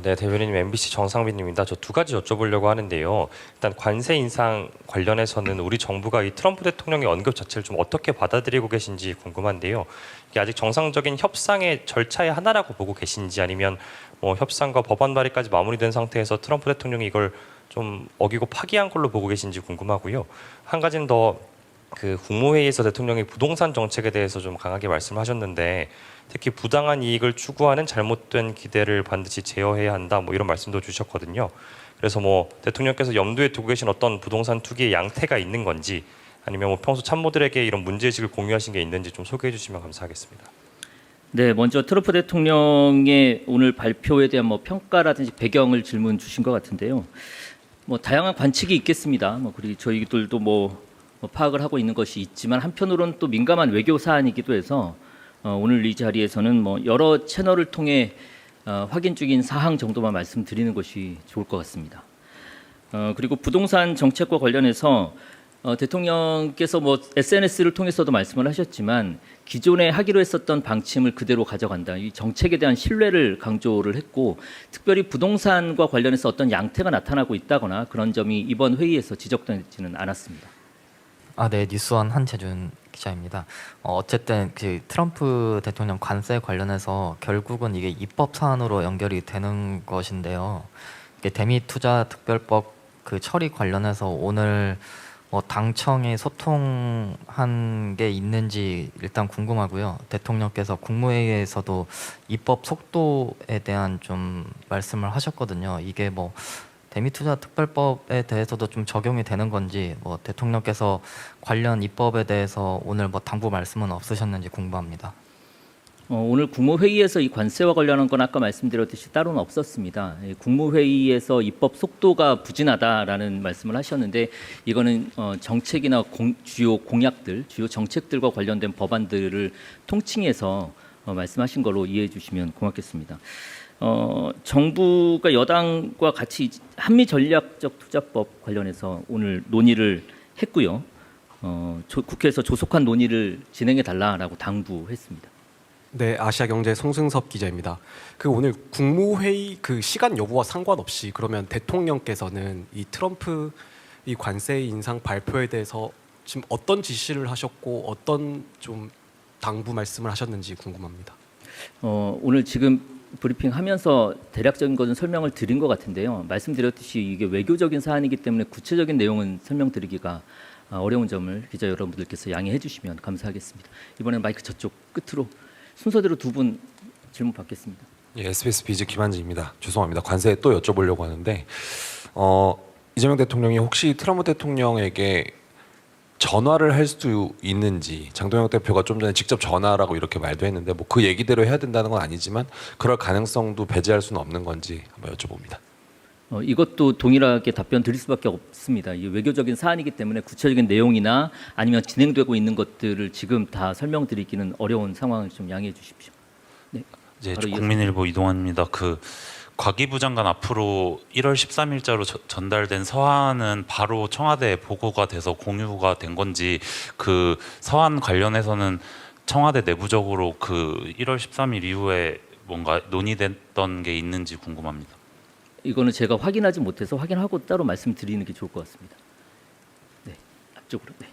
네, 대변인님 MBC 정상빈입니다. 저 두 가지 여쭤보려고 하는데요. 일단 관세 인상 관련해서는 우리 정부가 이 트럼프 대통령의 언급 자체를 좀 어떻게 받아들이고 계신지 궁금한데요. 이게 아직 정상적인 협상의 절차의 하나라고 보고 계신지 아니면 뭐 협상과 법안 발의까지 마무리된 상태에서 트럼프 대통령이 이걸 좀 어기고 파기한 걸로 보고 계신지 궁금하고요. 한 가지는 더 그 국무회의에서 대통령이 부동산 정책에 대해서 좀 강하게 말씀하셨는데 특히 부당한 이익을 추구하는 잘못된 기대를 반드시 제어해야 한다 뭐 이런 말씀도 주셨거든요. 그래서 뭐 대통령께서 염두에 두고 계신 어떤 부동산 투기의 양태가 있는 건지 아니면 뭐 평소 참모들에게 이런 문제의식을 공유하신 게 있는지 좀 소개해 주시면 감사하겠습니다. 네, 먼저 트럼프 대통령의 오늘 발표에 대한 뭐 평가라든지 배경을 질문 주신 것 같은데요. 뭐 다양한 관측이 있겠습니다. 뭐 그리고 저희들도 뭐 파악을 하고 있는 것이 있지만 한편으로는 또 민감한 외교 사안이기도 해서 오늘 이 자리에서는 뭐 여러 채널을 통해 확인 중인 사항 정도만 말씀드리는 것이 좋을 것 같습니다. 그리고 부동산 정책과 관련해서 대통령께서 뭐 SNS를 통해서도 말씀을 하셨지만 기존에 하기로 했었던 방침을 그대로 가져간다. 이 정책에 대한 신뢰를 강조를 했고 특별히 부동산과 관련해서 어떤 양태가 나타나고 있다거나 그런 점이 이번 회의에서 지적되지는 않았습니다. 네, 뉴스원 한재준 기자입니다. 어쨌든 그 트럼프 대통령 관세 관련해서 결국은 이게 입법 사안으로 연결이 되는 것인데요. 이게 대미투자특별법 그 처리 관련해서 오늘 당청에 소통한 게 있는지 일단 궁금하고요. 대통령께서 국무회의에서도 입법 속도에 대한 좀 말씀을 하셨거든요. 이게 뭐 대미투자특별법에 대해서도 좀 적용이 되는 건지 뭐 대통령께서 관련 입법에 대해서 오늘 뭐 당부 말씀은 없으셨는지 궁금합니다. 오늘 국무회의에서 이 관세와 관련한 건 아까 말씀드렸듯이 따로는 없었습니다. 국무회의에서 입법 속도가 부진하다라는 말씀을 하셨는데 이거는 정책이나 주요 공약들, 주요 정책들과 관련된 법안들을 통칭해서 말씀하신 걸로 이해해 주시면 고맙겠습니다. 정부가 여당과 같이 한미 전략적 투자법 관련해서 오늘 논의를 했고요. 국회에서 조속한 논의를 진행해 달라라고 당부했습니다. 네, 아시아경제 송승섭 기자입니다. 그 오늘 국무회의 그 시간 여부와 상관없이 그러면 대통령께서는 이 트럼프 이 관세 인상 발표에 대해서 지금 어떤 지시를 하셨고 어떤 좀 당부 말씀을 하셨는지 궁금합니다. 오늘 지금 브리핑하면서 대략적인 것은 설명을 드린 것 같은데요. 말씀드렸듯이 이게 외교적인 사안이기 때문에 구체적인 내용은 설명드리기가 어려운 점을 기자 여러분들께서 양해해 주시면 감사하겠습니다. 이번엔 마이크 저쪽 끝으로 순서대로 두 분 질문 받겠습니다. 예, SBS 비즈 김한지입니다. 죄송합니다. 관세에 또 여쭤보려고 하는데 이재명 대통령이 혹시 트럼프 대통령에게 전화를 할 수 있는지 장동영 대표가 좀 전에 직접 전화라고 이렇게 말도 했는데 뭐 그 얘기대로 해야 된다는 건 아니지만 그럴 가능성도 배제할 수는 없는 건지 한번 여쭤봅니다. 이것도 동일하게 답변 드릴 수밖에 없습니다. 이 외교적인 사안이기 때문에 구체적인 내용이나 아니면 진행되고 있는 것들을 지금 다 설명드리기는 어려운 상황을 좀 양해해 주십시오. 네, 이제 국민일보 이동환입니다. 과기부 장관 앞으로 1월 13일자로 전달된 서한은 바로 청와대에 보고가 돼서 공유가 된 건지 그 서한 관련해서는 청와대 내부적으로 그 1월 13일 이후에 뭔가 논의됐던 게 있는지 궁금합니다. 이거는 제가 확인하지 못해서 확인하고 따로 말씀드리는 게 좋을 것 같습니다. 네, 앞쪽으로. 네.